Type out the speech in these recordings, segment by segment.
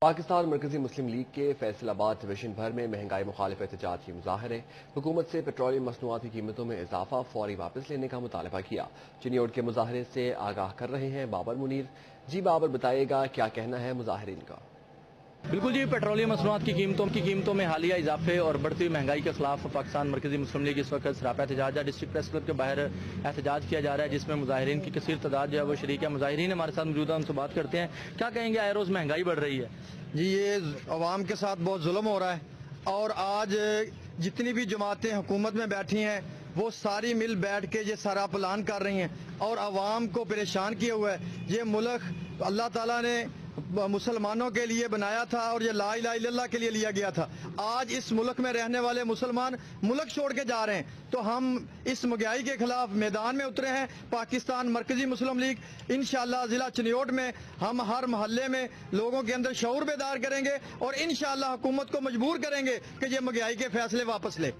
پاکستان مرکزی مسلم لیگ کے فیصل آباد ڈویژن بھر میں مہنگائی مخالف احتجاج کی مظاہرے، حکومت سے پیٹرولیم مصنوعات کی قیمتوں میں اضافہ فوری واپس لینے کا مطالبہ کیا۔ چنیوٹ کے مظاہرے سے آگاہ کر رہے ہیں بابر منیر۔ جی بابر، بتائیے گا کیا کہنا ہے مظاہرین کا؟ بالکل جی، پیٹرولیم مصنوعات کی قیمتوں میں حالیہ اضافے اور بڑھتی ہوئی مہنگائی کے خلاف پاکستان مرکزی مسلم لیگ اس وقت سراپا احتجاج ہے۔ ڈسٹرکٹ پریس کلب کے باہر احتجاج کیا جا رہا ہے، جس میں مظاہرین کی کثیر تعداد جو ہے وہ شریک ہے۔ مظاہرین ہمارے ساتھ موجود ہیں، ان سے بات کرتے ہیں۔ کیا کہیں گے؟ آئے روز مہنگائی بڑھ رہی ہے جی، یہ عوام کے ساتھ بہت ظلم ہو رہا ہے، اور آج جتنی بھی جماعتیں حکومت میں بیٹھی ہیں وہ ساری مل بیٹھ کے یہ سارا پلان کر رہی ہیں اور عوام کو پریشان کیا ہوا ہے۔ یہ ملک اللہ تعالیٰ نے مسلمانوں کے لیے بنایا تھا اور یہ لا الہ الا اللہ کے لیے لیا گیا تھا۔ آج اس ملک میں رہنے والے مسلمان ملک چھوڑ کے جا رہے ہیں، تو ہم اس مہنگائی کے خلاف میدان میں اترے ہیں۔ پاکستان مرکزی مسلم لیگ انشاءاللہ ضلع چنیوٹ میں ہم ہر محلے میں لوگوں کے اندر شعور بیدار کریں گے اور انشاءاللہ حکومت کو مجبور کریں گے کہ یہ مہنگائی کے فیصلے واپس لے۔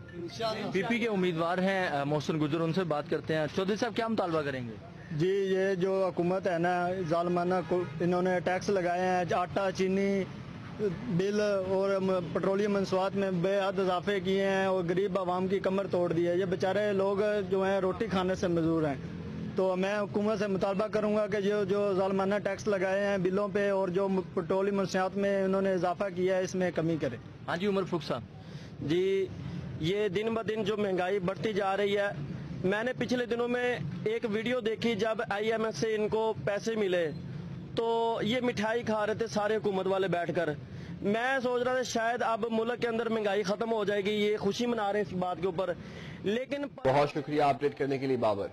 پی پی کے امیدوار ہیں محسن گجر، ان سے بات کرتے ہیں۔ چودھری صاحب، کیا مطالبہ کریں گے؟ جی، یہ جو حکومت ہے نا ظالمانہ، انہوں نے ٹیکس لگائے ہیں، آٹا، چینی، بل اور پیٹرولیم مصنوعات میں بے حد اضافے کیے ہیں اور غریب عوام کی کمر توڑ دی ہے۔ یہ بیچارے لوگ جو ہیں روٹی کھانے سے مزدور ہیں، تو میں حکومت سے مطالبہ کروں گا کہ جو ظالمانہ ٹیکس لگائے ہیں بلوں پہ اور جو پیٹرولیم مصنوعات میں انہوں نے اضافہ کیا ہے اس میں کمی کرے۔ ہاں جی، عمر فاروق صاحب۔ جی، یہ دن بہ دن جو مہنگائی بڑھتی جا رہی ہے، میں نے پچھلے دنوں میں ایک ویڈیو دیکھی جب آئی ایم ایف سے ان کو پیسے ملے تو یہ مٹھائی کھا رہے تھے سارے حکومت والے بیٹھ کر۔ میں سوچ رہا تھا شاید اب ملک کے اندر مہنگائی ختم ہو جائے گی، یہ خوشی منا رہے ہیں اس بات کے اوپر، لیکن بہت شکریہ اپڈیٹ کرنے کے لیے بابر۔